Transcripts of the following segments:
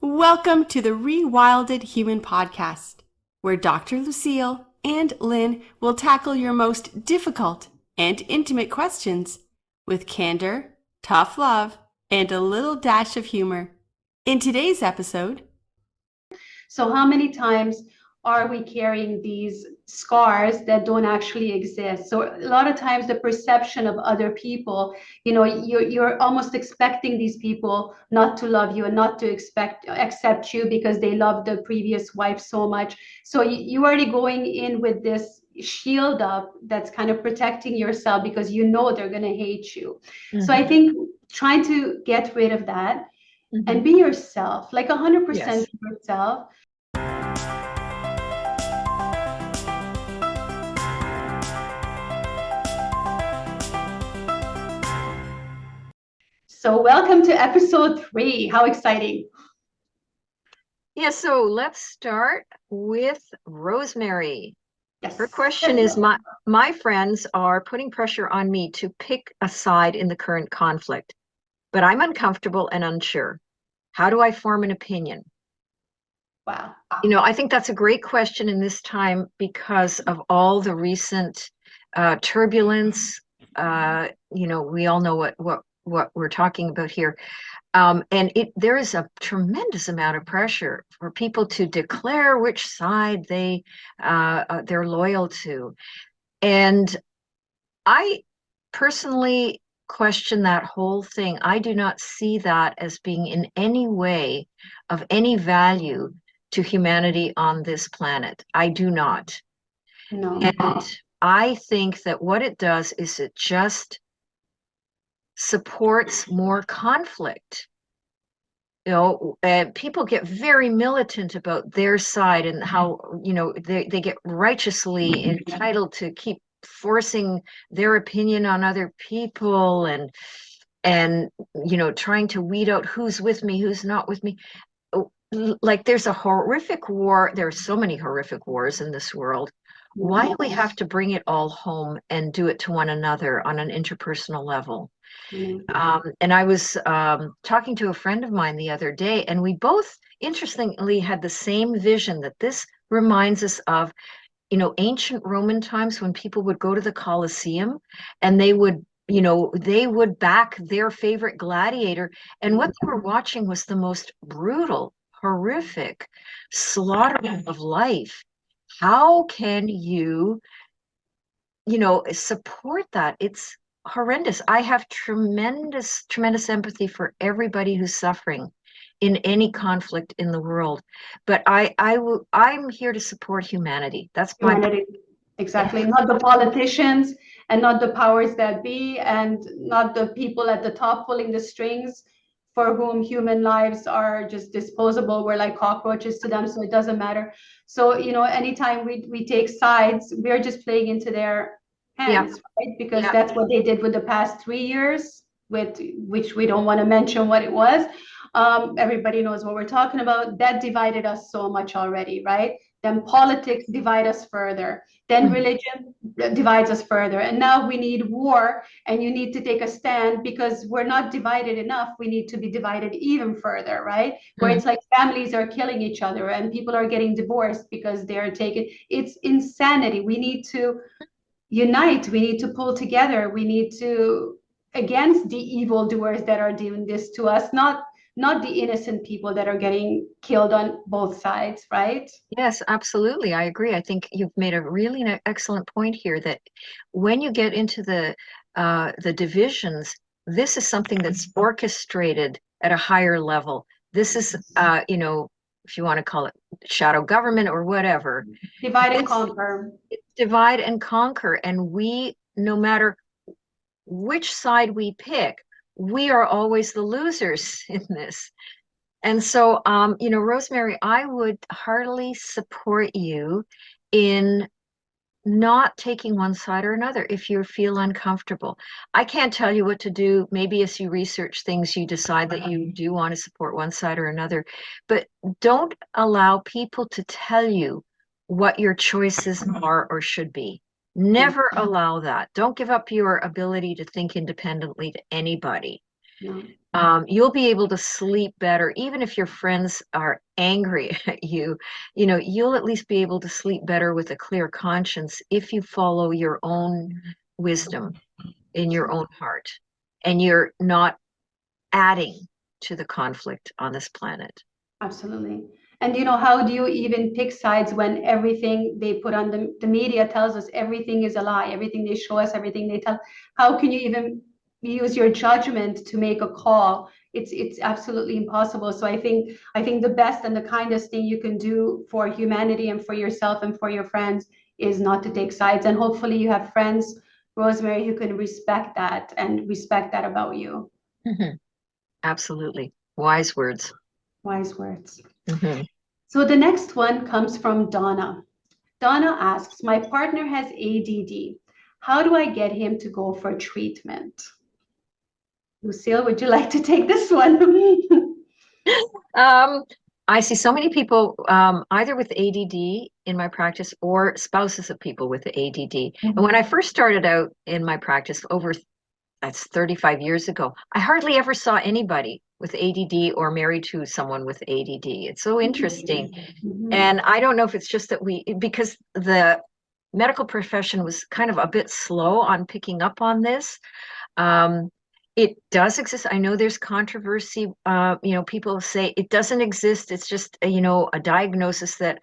Welcome to the Rewilded Human podcast, where Dr. Lucille and Lynn will tackle your most difficult and intimate questions with candor, tough love, and a little dash of humor. In today's episode, so how many times are we carrying these scars that don't actually exist? So a lot of times the perception of other people, you're almost expecting these people not to love you and not to accept you because they love the previous wife so much. So you already going in with this shield up that's kind of protecting yourself because you know they're going to hate you. So I think trying to get rid of that and be yourself, like 100% Yes. yourself. So welcome to episode 3. How exciting. Yeah, so let's start with Rosemary. Yes. Her question is, my friends are putting pressure on me to pick a side in the current conflict, but I'm uncomfortable and unsure. How do I form an opinion? Wow. I think that's a great question in this time because of all the recent turbulence. We all know what we're talking about here. And there is a tremendous amount of pressure for people to declare which side they're loyal to. And I personally question that whole thing. I do not see that as being in any way of any value to humanity on this planet. I do not. No. And I think that what it does is it just supports more conflict. People get very militant about their side and how, they get righteously entitled to keep forcing their opinion on other people and trying to weed out who's with me, who's not with me. Like there's a horrific war. There are so many horrific wars in this world. Why do we have to bring it all home and do it to one another on an interpersonal level? And I was talking to a friend of mine the other day, and we both, interestingly, had the same vision that this reminds us of, ancient Roman times when people would go to the Colosseum and they would back their favorite gladiator. And what they were watching was the most brutal, horrific slaughter of life. How can you, support that? It's horrendous. I have tremendous empathy for everybody who's suffering in any conflict in the world. But I'm here to support humanity. That's Humanity. Exactly. Not the politicians and not the powers that be and not the people at the top pulling the strings for whom human lives are just disposable. We're like cockroaches to them, so it doesn't matter. So, anytime we take sides, we're just playing into their hands, right? Because that's what they did with the past 3 years, with which we don't want to mention what it was. Everybody knows what we're talking about. That divided us so much already, right? Then politics divide us further. Then religion divides us further. And now we need war, and you need to take a stand because we're not divided enough. We need to be divided even further, right? Where it's like families are killing each other and people are getting divorced because they're taking, it's insanity. We need to unite. We need to pull together. We need to, against the evildoers that are doing this to us, not the innocent people that are getting killed on both sides, right? Yes, absolutely. I agree. I think you've made a really excellent point here that when you get into the divisions, this is something that's orchestrated at a higher level. This is, if you want to call it shadow government or whatever. Divide and conquer. Divide and conquer. And no matter which side we pick, we are always the losers in this. And so, Rosemary, I would heartily support you in not taking one side or another if you feel uncomfortable. I can't tell you what to do. Maybe as you research things, you decide that you do want to support one side or another, but don't allow people to tell you what your choices are or should be. Never allow that. Don't give up your ability to think independently to anybody. No. You'll be able to sleep better, even if your friends are angry at you. You'll at least be able to sleep better with a clear conscience if you follow your own wisdom in your own heart, and you're not adding to the conflict on this planet. Absolutely. And how do you even pick sides when everything they put on the media tells us everything is a lie, everything they show us, everything they tell? How can you even use your judgment to make a call? It's absolutely impossible. So I think the best and the kindest thing you can do for humanity and for yourself and for your friends is not to take sides. And hopefully you have friends, Rosemary, who can respect that and respect that about you. Mhm. Absolutely. Wise words. Wise words. Mhm. So the next one comes from Donna. Donna asks, my partner has ADD. How do I get him to go for treatment? Lucille, would you like to take this one? Um, I see so many people either with ADD in my practice or spouses of people with ADD. And when I first started out in my practice that's 35 years ago, I hardly ever saw anybody with ADD or married to someone with ADD. It's so interesting. And I don't know if it's just that because the medical profession was kind of a bit slow on picking up on this. It does exist. I know there's controversy. People say it doesn't exist. It's just, a diagnosis that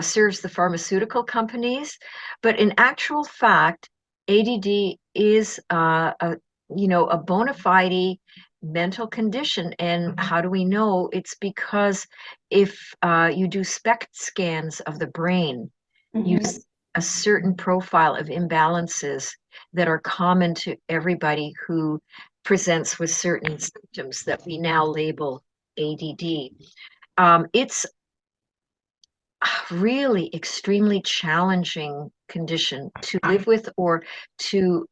serves the pharmaceutical companies. But in actual fact, ADD is a bona fide mental condition. And how do we know? It's because if you do SPECT scans of the brain, you see a certain profile of imbalances that are common to everybody who presents with certain symptoms that we now label ADD. It's really extremely challenging condition to live with or to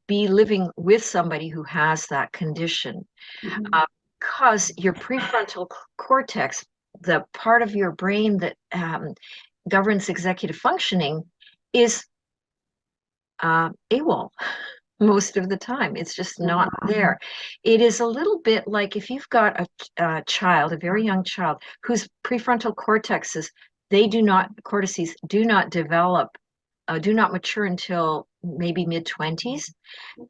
be living with somebody who has that condition, because your prefrontal cortex, the part of your brain that governs executive functioning, is AWOL most of the time. It's just not there. It is a little bit like if you've got a child, a very young child, whose prefrontal cortices do not develop, do not mature until maybe mid-20s.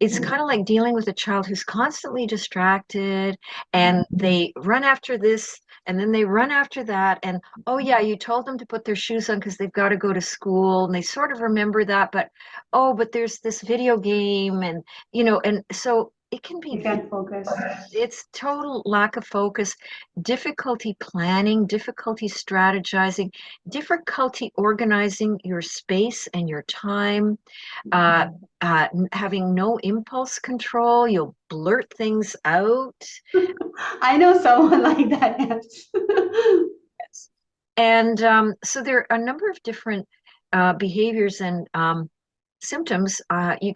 It's kind of like dealing with a child who's constantly distracted, and they run after this and then they run after that, and oh yeah, you told them to put their shoes on because they've got to go to school, and they sort of remember that, but there's this video game, and and so it can be, You can't focus. it's total lack of focus, difficulty planning, difficulty strategizing, difficulty organizing your space and your time, having no impulse control. You'll blurt things out. I know someone like that, yes. Yes. And so there are a number of different behaviors and symptoms.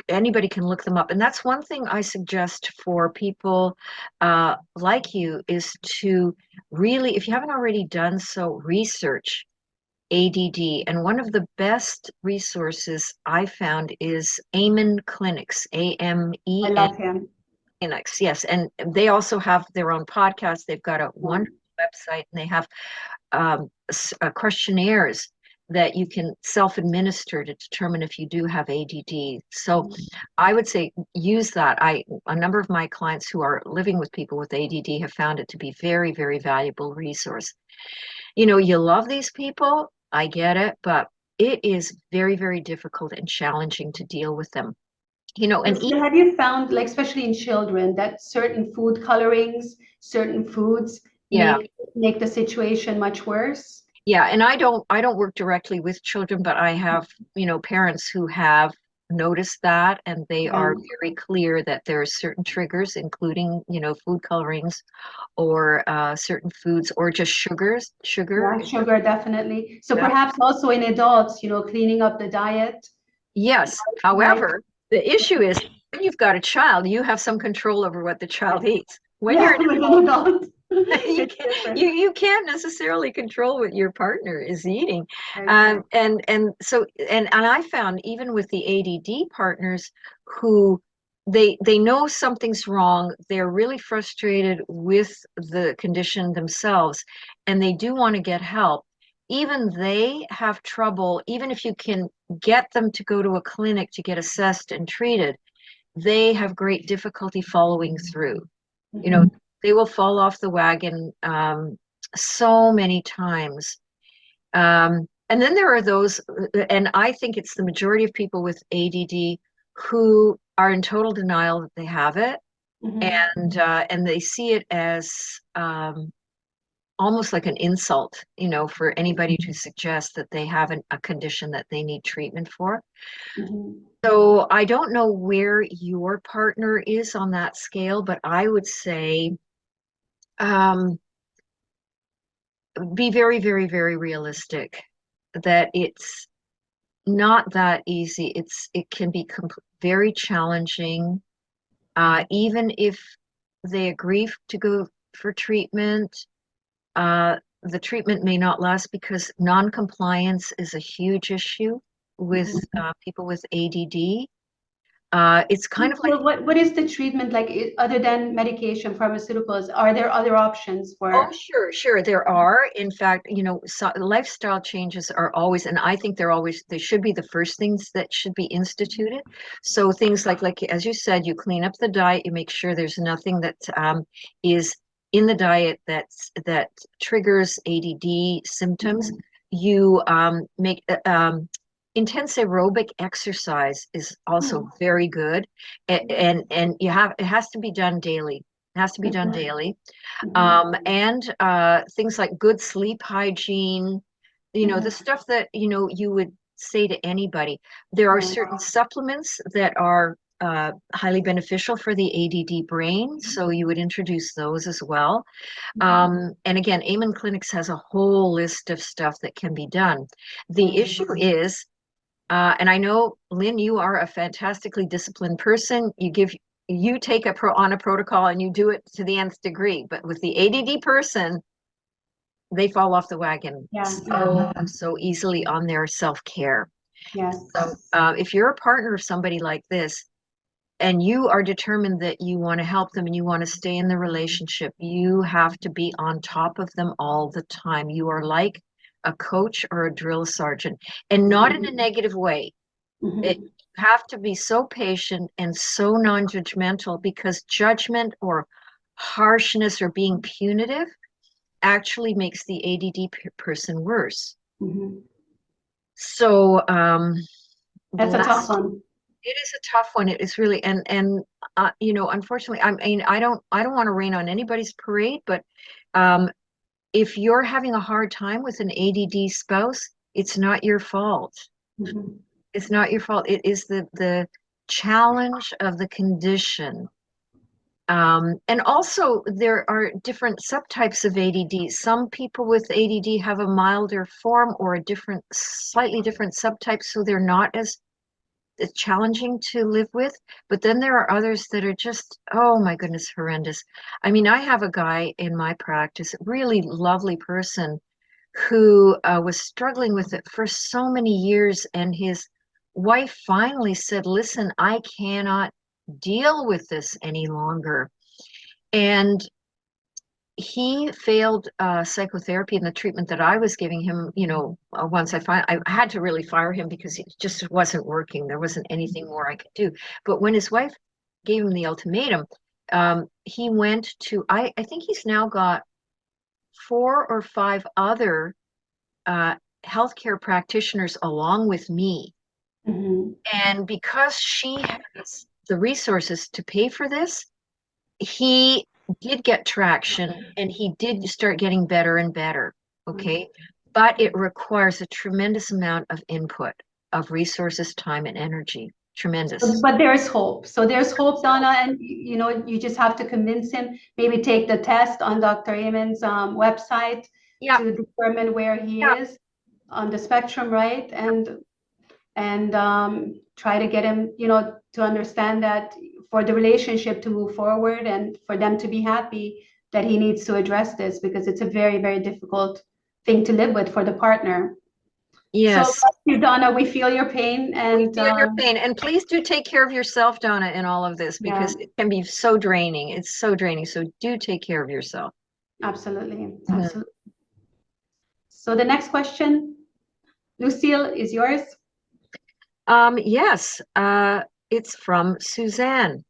Anybody can look them up. And that's one thing I suggest for people like you, is to really, if you haven't already done so, research ADD. And one of the best resources I found is Amen Clinics, AMEN I love him. Clinics. Yes. And they also have their own podcast. They've got a wonderful website, and they have questionnaires that you can self-administer to determine if you do have ADD. So I would say use that. A number of my clients who are living with people with ADD have found it to be very, very valuable resource. You love these people, I get it, but it is very, very difficult and challenging to deal with them. And So have you found, like, especially in children, that certain food colorings, certain foods yeah. make the situation much worse? Yeah, and I don't work directly with children, but I have, parents who have noticed that, and they are very clear that there are certain triggers, including, food colorings or certain foods, or just sugar. Yeah, sugar, definitely. So Yeah. perhaps also in adults, cleaning up the diet. Yes. However, the issue is when you've got a child, you have some control over what the child eats. When you're with an adult. you can't necessarily control what your partner is eating. And I found even with the ADD partners who they know something's wrong. They're really frustrated with the condition themselves, and they do want to get help. Even they have trouble, even if you can get them to go to a clinic to get assessed and treated, they have great difficulty following through. You know, they will fall off the wagon so many times. And then there are those, and I think it's the majority of people with ADD who are in total denial that they have it, and they see it as almost like an insult, you know, for anybody to suggest that they have a condition that they need treatment for. So I don't know where your partner is on that scale, but I would say be very, very, very realistic that it's not that easy. It can be very challenging, even if they agree to go for treatment. The treatment may not last because non-compliance is a huge issue with people with ADD. It's kind of like, Well, what is the treatment like other than medication, pharmaceuticals? Are there other options oh, for? sure, there are. In fact, you know, lifestyle changes are always, and I think they should be the first things that should be instituted. So things like as you said, you clean up the diet, you make sure there's nothing that is in the diet that triggers ADD symptoms. You make intense aerobic exercise is also very good, and it has to be done daily. It has to be done daily. And things like good sleep hygiene, you know, the stuff that, you know, you would say to anybody. There are certain supplements that are highly beneficial for the ADD brain, so you would introduce those as well. And again, Amen Clinics has a whole list of stuff that can be done. The issue is, and I know, Lynn, you are a fantastically disciplined person. You take on a protocol and you do it to the nth degree. But with the ADD person, they fall off the wagon so easily on their self-care. Yes. So if you're a partner of somebody like this, and you are determined that you want to help them and you want to stay in the relationship, you have to be on top of them all the time. You are like a coach or a drill sergeant, and not in a negative way. You have to be so patient and so non-judgmental, because judgment or harshness or being punitive actually makes the ADD person worse. So that's a tough one. It is a tough one. It is really, and you know, unfortunately, I mean, I don't want to rain on anybody's parade, but if you're having a hard time with an ADD spouse, it's not your fault. It's not your fault. It is the challenge of the condition. And also, there are different subtypes of ADD. Some people with ADD have a milder form or a slightly different subtype, so they're not as challenging to live with. But then there are others that are just, oh my goodness, horrendous. I mean, I have a guy in my practice, a really lovely person, who was struggling with it for so many years, and his wife finally said, listen, I cannot deal with this any longer. And he failed psychotherapy and the treatment that I was giving him. You know, once I had to really fire him because it just wasn't working. There wasn't anything more I could do. But when his wife gave him the ultimatum, he went to, I think he's now got 4 or 5 other healthcare practitioners along with me. And because she has the resources to pay for this, he did get traction and he did start getting better and better. Okay. But it requires a tremendous amount of input of resources, time, and energy. Tremendous. But there's hope. So there's hope, Donna, and you know, you just have to convince him, maybe take the test on Dr. Amen's website to determine where he is on the spectrum, right? And try to get him, you know, to understand that for the relationship to move forward and for them to be happy, that he needs to address this, because it's a very, very difficult thing to live with for the partner. So Yes. bless you, Donna. We feel your pain, We and feel your pain. And please do take care of yourself, Donna, in all of this, yeah, because it can be so draining. It's so draining. So do take care of yourself. absolutely, Mhm. absolutely. So the next question, Lucille, is yours. Yes, it's from Suzanne.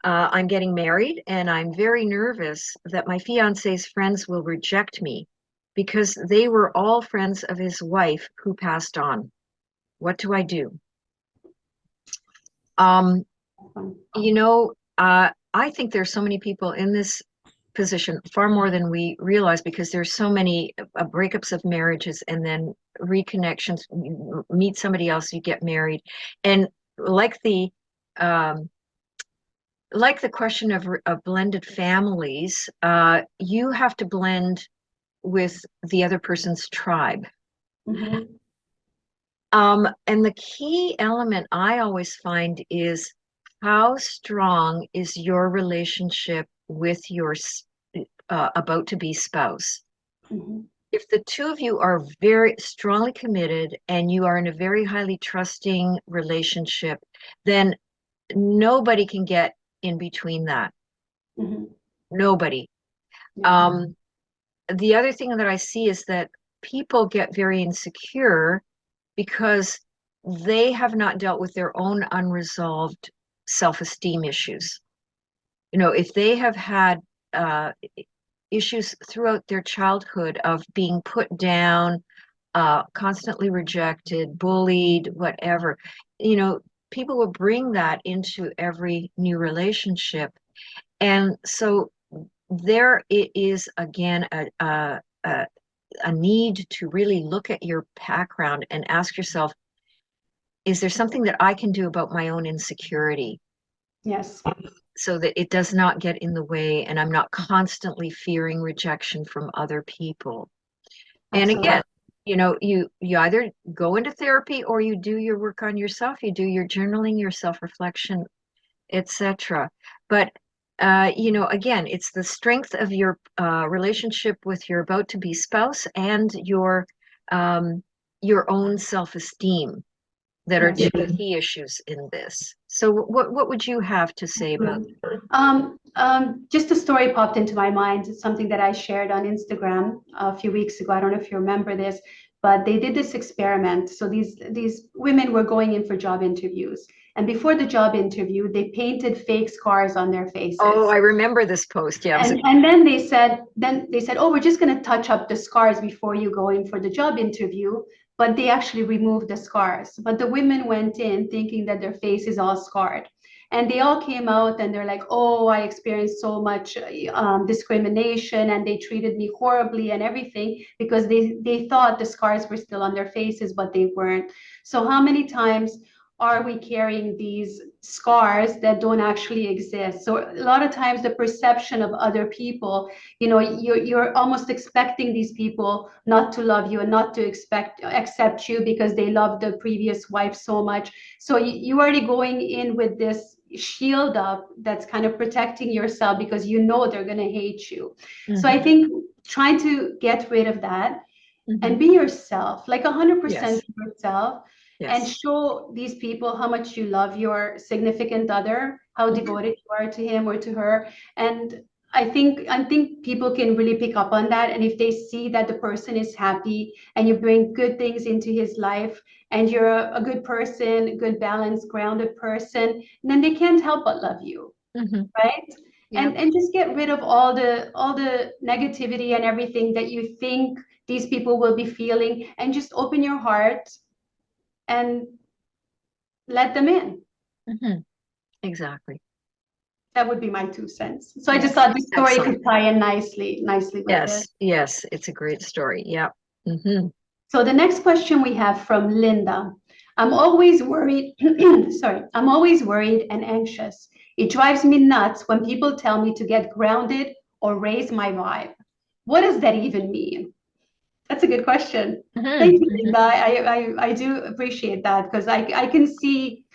I'm getting married and I'm very nervous that my fiance's friends will reject me because they were all friends of his wife who passed on. What do I do? Um, you know, I think there's so many people in this position, far more than we realize, because there's so many breakups of marriages and then reconnections. You meet somebody else, you get married, and like the um, like the question of blended families, you have to blend with the other person's tribe. Mhm. And the key element I always find is how strong is your relationship with your about to be spouse. Mhm. If the two of you are very strongly committed and you are in a very highly trusting relationship, then nobody can get in between that. Mhm. Nobody. Yeah. Um, the other thing that I see is that people get very insecure because they have not dealt with their own unresolved self-esteem issues. You know, if they have had issues throughout their childhood of being put down, constantly rejected, bullied, whatever, you know, people will bring that into every new relationship. And so there it is again a need to really look at your background and ask yourself, is there something that I can do about my own insecurity Yes. so that it does not get in the way and I'm not constantly fearing rejection from other people? And Absolutely. again, you know, you either go into therapy or you do your work on yourself, you do your journaling, your self-reflection, etc. But you know, again, it's the strength of your relationship with your about to be spouse and um, your own self-esteem that are Yes. two key issues in this. So, what would you have to say about? Just a story popped into my mind. It's something that I shared on Instagram a few weeks ago. I don't know if you remember this, but they did this experiment. So these women were going in for job interviews, and before the job interview, they painted fake scars on their Oh, faces. I remember this post. Yeah, it was And then they said, oh, we're just going to touch up the scars before you go in for the job interview. But they actually removed the scars. But the women went in thinking that their face is all scarred. And they all came out and they're like, oh, I experienced so much discrimination and they treated me horribly and everything because they thought the scars were still on their faces, but they weren't. So how many times are we carrying these scars that don't actually exist? So a lot of times the perception of other people, you're almost expecting these people not to love you and not to accept you because they love the previous wife so much. So you already going in with this shield up that's kind of protecting yourself because you know they're going to hate you. So I Mhm, think trying to get rid of that and mhm. be yourself, like 100% Yes, yourself, and yes. show these people how much you love your significant other, how Mhm, devoted you are to him or to her. And I think people can really pick up on that. And if they see that the person is happy and you bring good things into his life and you're a good person, a good balanced, grounded person, then they can't help but love you, mhm. right? Yep. And just get rid of all the negativity and everything that you think these people will be feeling, and just open your heart and let them in. Mhm. Exactly. That would be my 2 cents. So I just Yes. thought this story Excellent. could tie in nicely with this. Yes, yes. It's a great story. Yep. Hmm. So the next question we have from Linda. I'm always worried. Sorry, I'm always worried and anxious. It drives me nuts when people tell me to get grounded or raise my vibe. What does that even mean? That's a good question. Hmm. Thank you, Hmm. Linda. I do appreciate that because I can see,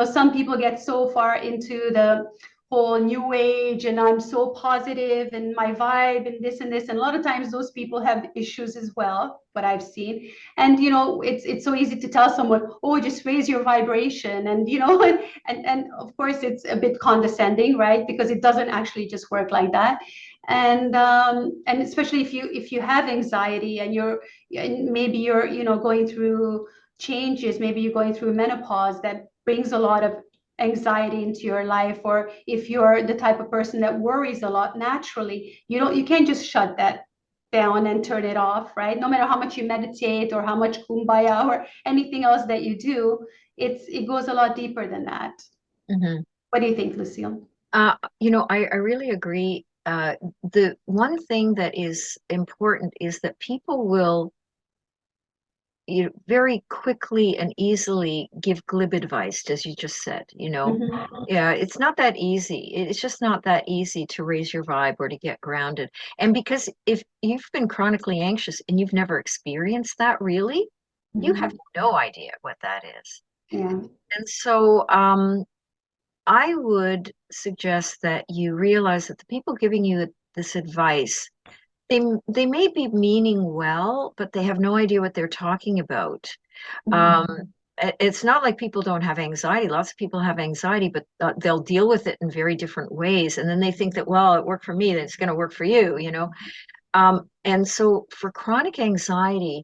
some people get so far into the whole new age and I'm so positive and my vibe and this and this. And a lot of times those people have issues as well, what I've seen. And it's so easy to tell someone, oh, just raise your vibration. And and of course it's a bit condescending, right? Because it doesn't actually just work like that. And especially if you have anxiety and maybe you're going through changes, maybe you're going through menopause that brings a lot of anxiety into your life, or if you're the type of person that worries a lot naturally, you can't just shut that down and turn it off, right? No matter how much you meditate or how much kumbaya or anything else that you do, it goes a lot deeper than that. Mm-hmm. What do you think, Lucille? I really agree. The one thing that is important is that people will very quickly and easily give glib advice, as you just said. Mm-hmm. Yeah, it's not that easy. It's just not that easy to raise your vibe or to get grounded. And because if you've been chronically anxious and you've never experienced that really, you have no idea what that is. Yeah. And so I would suggest that you realize that the people giving you this advice, they may be meaning well, but they have no idea what they're talking about. It's not like people don't have anxiety. Lots of people have anxiety, but they'll deal with it in very different ways. And then they think that, well, it worked for me, then it's going to work for you, And so for chronic anxiety,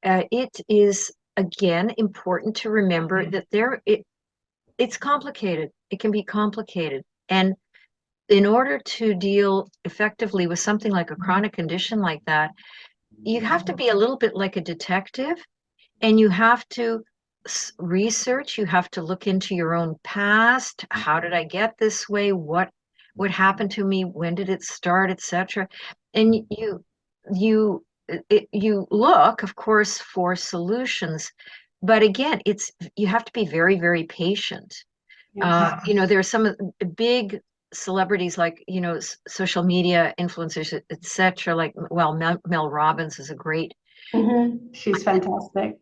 it is, again, important to remember that it's complicated. It can be complicated. And in order to deal effectively with something like a chronic condition like that, you have to be a little bit like a detective, and you have to research, you have to look into your own past. How did I get this way? What happened to me? When did it start, etc. And you look, of course, for solutions, but again, you have to be very, very patient. Yes. There are some big celebrities like, social media influencers, etc. Like, well, Mel Robbins is a great, She's fantastic.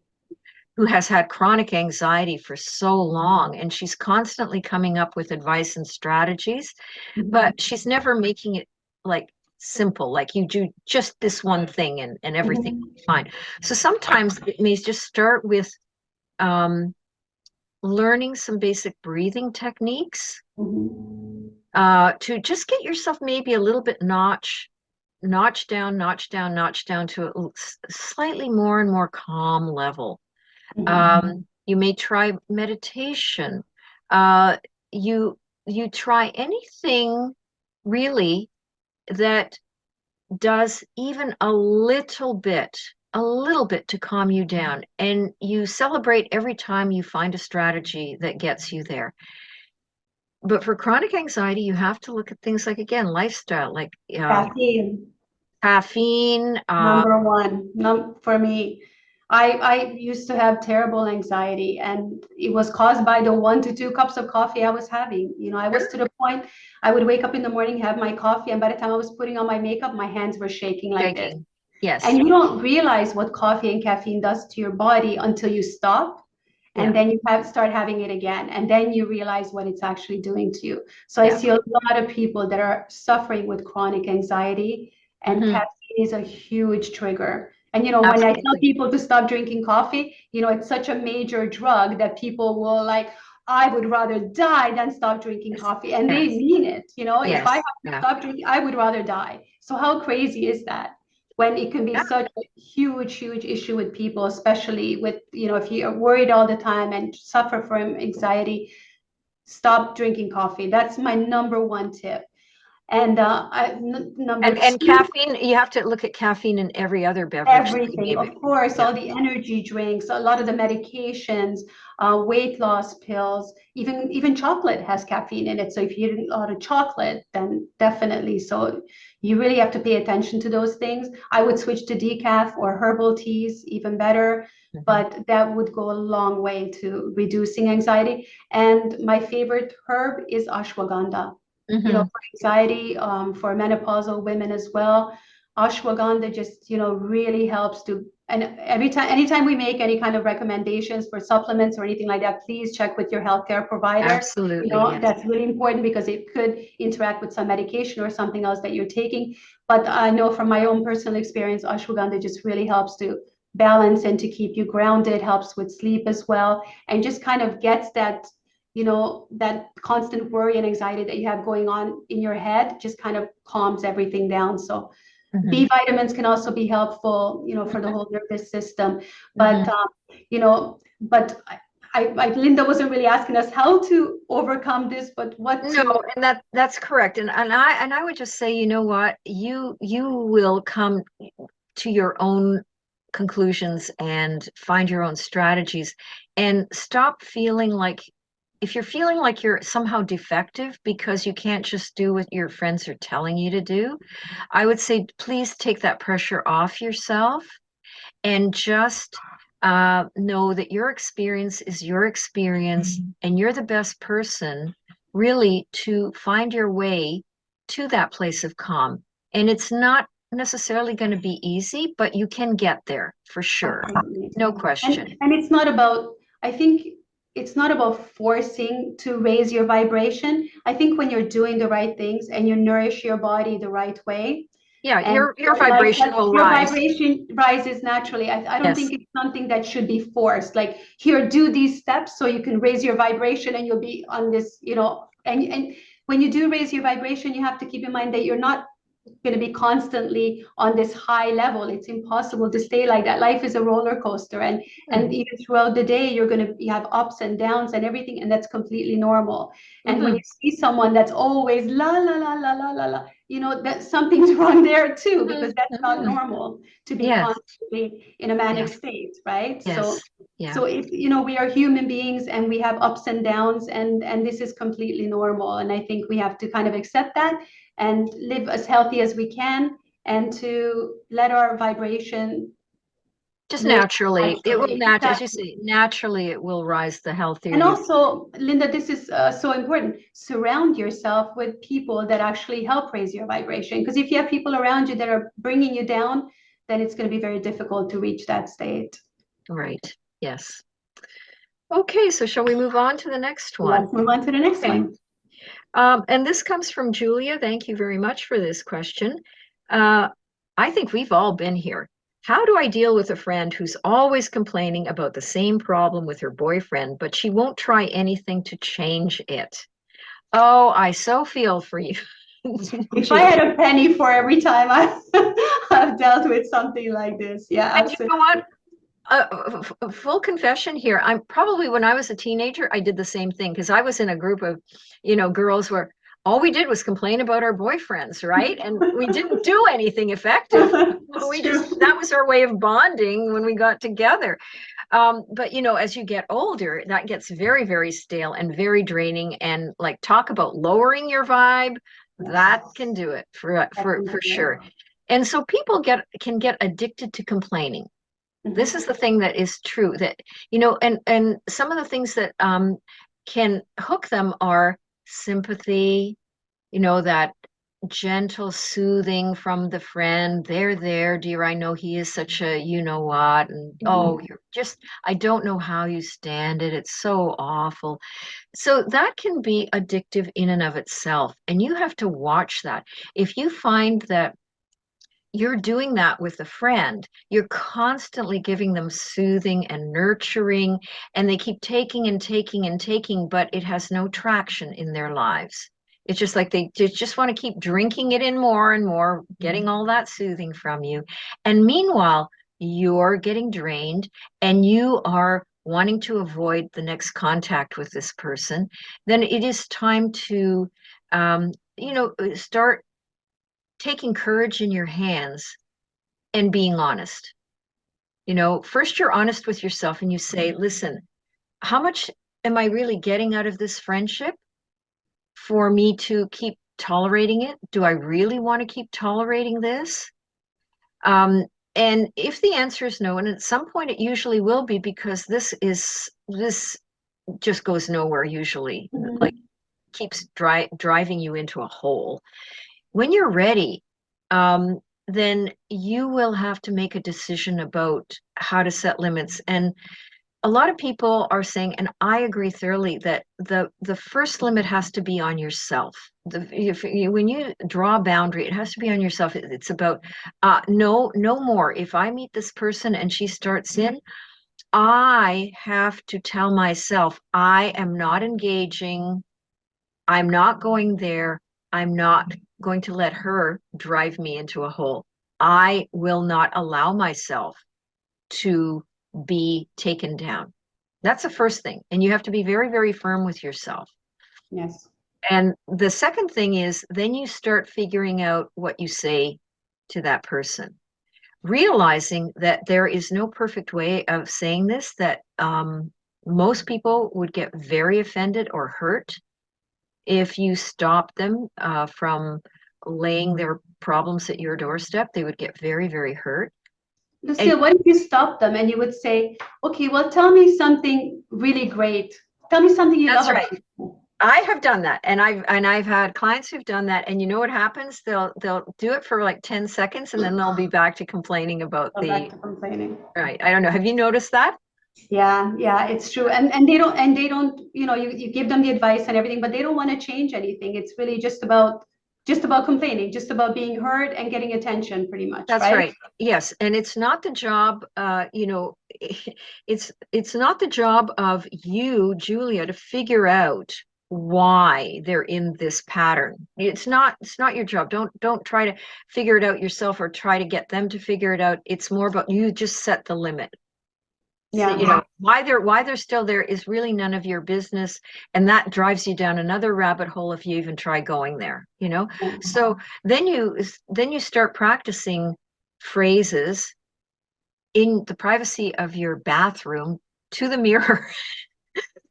who has had chronic anxiety for so long, and she's constantly coming up with advice and strategies, but she's never making it like simple, like you do just this one thing and everything will be fine. So sometimes it may just start with learning some basic breathing techniques to just get yourself maybe a little bit notch down to a slightly more and more calm level. You may try meditation. You try anything really that does even a little bit to calm you down, and you celebrate every time you find a strategy that gets you there. But for chronic anxiety, you have to look at things like, again, lifestyle, like caffeine. Number one, for me. I used to have terrible anxiety, and it was caused by the 1 to 2 cups of coffee I was having. I was to the point I would wake up in the morning, have my coffee, and by the time I was putting on my makeup, my hands were shaking like this. Yes. And you don't realize what coffee and caffeine does to your body until you stop. And then you start having it again. And then you realize what it's actually doing to you. So I see a lot of people that are suffering with chronic anxiety, and caffeine is a huge trigger. And, when I tell people to stop drinking coffee, it's such a major drug that people will like, I would rather die than stop drinking coffee. And they mean it. If I have to stop drinking, I would rather die. So how crazy is that? When it can be such a huge, huge issue with people, especially with, if you're worried all the time and suffer from anxiety, stop drinking coffee. That's my number one tip. And number two, caffeine, you have to look at caffeine in every other beverage. Everything, of course, all the energy drinks, a lot of the medications, weight loss pills, even chocolate has caffeine in it. So if you eat a lot of chocolate, then definitely. So you really have to pay attention to those things. I would switch to decaf or herbal teas, even better. But that would go a long way to reducing anxiety. And my favorite herb is ashwagandha. For anxiety, for menopausal women as well. ashwagandha just, really helps to, and anytime we make any kind of recommendations for supplements or anything like that, please check with your healthcare provider. Absolutely, yes. That's really important because it could interact with some medication or something else that you're taking. But I know from my own personal experience, ashwagandha just really helps to balance and to keep you grounded, helps with sleep as well, and just kind of gets that, that constant worry and anxiety that you have going on in your head, just kind of calms everything down. So B vitamins can also be helpful, for the whole nervous system. But, but Linda wasn't really asking us how to overcome this, but what to. No, and that's correct. And I would just say, you know what, you will come to your own conclusions and find your own strategies, and stop feeling like, if you're feeling like you're somehow defective because you can't just do what your friends are telling you to do, I would say please take that pressure off yourself and just know that your experience is your experience, and you're the best person really to find your way to that place of calm. And it's not necessarily going to be easy, but you can get there for sure. Absolutely. No question. And it's not about, I think it's not about forcing to raise your vibration. I think when you're doing the right things and you nourish your body the right way, Yeah, and your vibration will rise. Your vibration rises naturally. I don't Yes. think it's something that should be forced. Like, here, do these steps so you can raise your vibration and you'll be on this, and when you do raise your vibration, you have to keep in mind that you're not going to be constantly on this high level. It's impossible to stay like that. Life is a roller coaster, and even throughout the day you have ups and downs and everything, and that's completely normal. And when you see someone that's always la la la la la la la, that something's wrong there too, because that's not normal to be constantly in a manic state, right? Yes. So if we are human beings and we have ups and downs, and this is completely normal, and I think we have to kind of accept that and live as healthy as we can, and to let our vibration just naturally, it will exactly. as you say, naturally it will rise the healthier. And also, Linda, this is so important. Surround yourself with people that actually help raise your vibration, because if you have people around you that are bringing you down, then it's going to be very difficult to reach that state. Right. Yes. Okay, so shall we move on to the next one? Let's move on to the next one. And this comes from Julia. Thank you very much for this question. I think we've all been here. How do I deal with a friend who's always complaining about the same problem with her boyfriend, but she won't try anything to change it? Oh, I so feel for you. If I had a penny for every time I've dealt with something like this. Yeah, and absolutely. you know what? Full confession here. I'm probably, when I was a teenager, I did the same thing, because I was in a group of, girls where all we did was complain about our boyfriends, right? And we didn't do anything effective. That was our way of bonding when we got together. But as you get older, that gets very, very stale and very draining. And like, talk about lowering your vibe, that can do it for sure. And so people can get addicted to complaining. This is the thing that is true, that, and some of the things that can hook them are sympathy, that gentle soothing from the friend. They're there, dear. I know he is such a what, and oh, I don't know how you stand it. It's so awful. So that can be addictive in and of itself. And you have to watch that. If you find that you're doing that with a friend, you're constantly giving them soothing and nurturing, and they keep taking and taking and taking, but it has no traction in their lives. It's just like they just want to keep drinking it in more and more, getting all that soothing from you. And meanwhile, you're getting drained and you are wanting to avoid the next contact with this person. Then it is time to, start taking courage in your hands and being honest. First you're honest with yourself and you say, listen, how much am I really getting out of this friendship for me to keep tolerating it? Do I really want to keep tolerating this? And if the answer is no, and at some point it usually will be, because this just goes nowhere usually, like keeps driving you into a hole. When you're ready, then you will have to make a decision about how to set limits. And a lot of people are saying, and I agree thoroughly, that the first limit has to be on yourself. When you draw a boundary, it has to be on yourself. It's about no more. If I meet this person and she starts in, I have to tell myself I am not engaging. I'm not going there. I'm not going to let her drive me into a hole. I will not allow myself to be taken down. That's the first thing. And you have to be very, very firm with yourself. Yes. And the second thing is then you start figuring out what you say to that person, realizing that there is no perfect way of saying this, that most people would get very offended or hurt if you stop them from laying their problems at your doorstep. They would get very, very hurt. Lucille, what if you stop them and you would say, okay, well, tell me something really great. Tell me something you love That's about right. me. I have done that, and I've had clients who've done that, and you know what happens? They'll do it for like 10 seconds, and then they'll be back to complaining about Go back to complaining. right. I don't know. Have you noticed that? Yeah, it's true. And they don't, you give them the advice and everything, but they don't want to change anything. It's really just about complaining, just about being heard and getting attention, pretty much, That's right? right. Yes, and it's not the job, it's not the job of you, Julia, to figure out why they're in this pattern. It's not your job. Don't try to figure it out yourself or try to get them to figure it out. It's more about you just set the limit. So, Yeah. why they're still there is really none of your business, and that drives you down another rabbit hole if you even try going there. So then you start practicing phrases in the privacy of your bathroom to the mirror.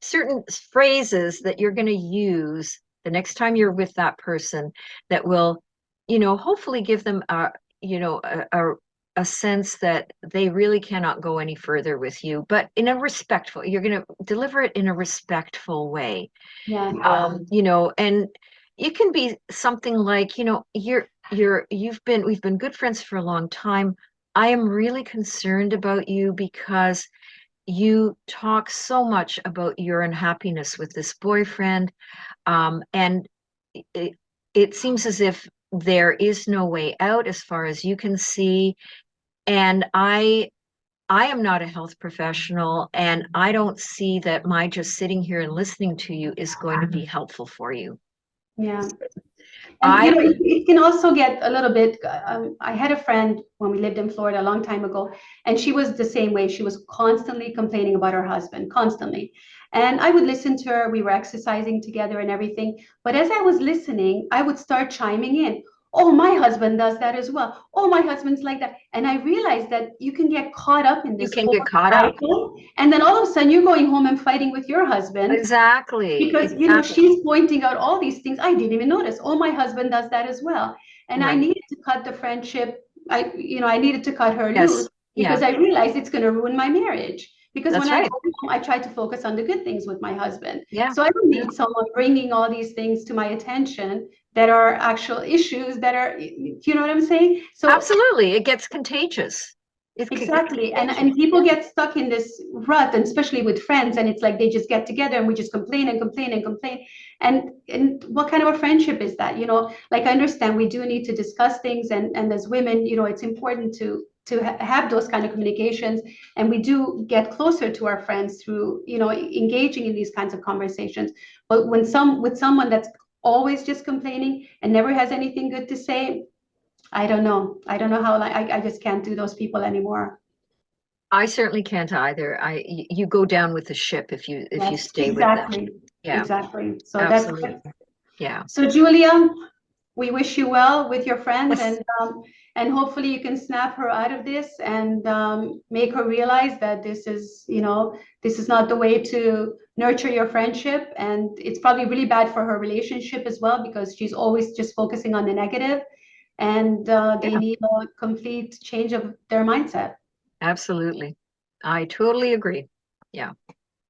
Certain phrases that you're going to use the next time you're with that person that will hopefully give them a sense that they really cannot go any further with you, but in a respectful, you're going to deliver it in a respectful way. Yeah. And it can be something like, we've been good friends for a long time. I am really concerned about you because you talk so much about your unhappiness with this boyfriend. And it seems as if there is no way out as far as you can see. And I am not a health professional, and I don't see that my just sitting here and listening to you is going to be helpful for you. Yeah. And I it can also get a little bit. I had a friend when we lived in Florida a long time ago, and she was the same way. She was constantly complaining about her husband, constantly. And I would listen to her. We were exercising together and everything. But as I was listening, I would start chiming in. Oh, my husband does that as well. Oh, my husband's like that. And I realized that you can get caught up in You this can whole get caught up. cycle, and then all of a sudden you're going home and fighting with your husband. Exactly. Because she's pointing out all these things I didn't even notice. Oh, my husband does that as well. And I Right. needed to cut the friendship. I needed to cut her Yes. loose Yeah. because I realized it's going to ruin my marriage. Because That's when I right. go home, I try to focus on the good things with my husband. Yeah. So I don't need someone bringing all these things to my attention that are actual issues that are, you know what I'm saying? So Absolutely. It gets contagious. exactly. And people get stuck in this rut, and especially with friends, and it's like they just get together and we just complain and complain and complain. And what kind of a friendship is that? Like, I understand we do need to discuss things, and as women, it's important to have those kind of communications, and we do get closer to our friends through engaging in these kinds of conversations. But with someone that's always just complaining and never has anything good to say, I don't know. I don't know how, like, I just can't do those people anymore. I certainly can't either. You go down with the ship if you Yes, stay with them. exactly. Yeah, Exactly. So that's absolutely. good. Yeah. So Julia, we wish you well with your friend, Yes. and hopefully you can snap her out of this, and make her realize that this is not the way to nurture your friendship, and it's probably really bad for her relationship as well because she's always just focusing on the negative, and they Yeah, need a complete change of their mindset. absolutely. I totally agree. Yeah.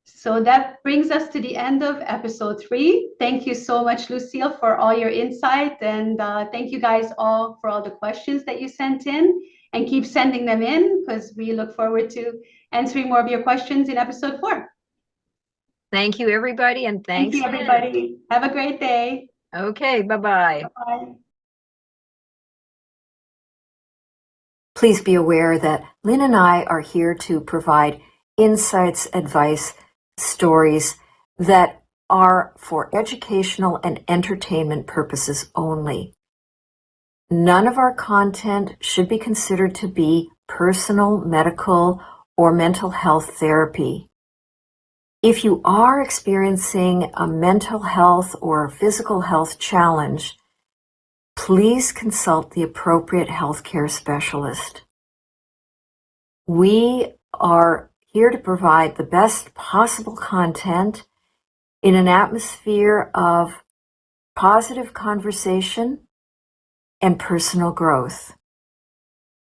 So that brings us to the end of episode 3. Thank you so much, Lucille, for all your insight. And thank you guys all for all the questions that you sent in. And keep sending them in, because we look forward to answering more of your questions in episode 4. Thank you, everybody, and Thank thanks. you, everybody. Have a great day. Okay, bye-bye. Bye. Please be aware that Lynn and I are here to provide insights, advice, stories that are for educational and entertainment purposes only. None of our content should be considered to be personal, medical, or mental health therapy. If you are experiencing a mental health or physical health challenge, please consult the appropriate healthcare specialist. We are here to provide the best possible content in an atmosphere of positive conversation and personal growth.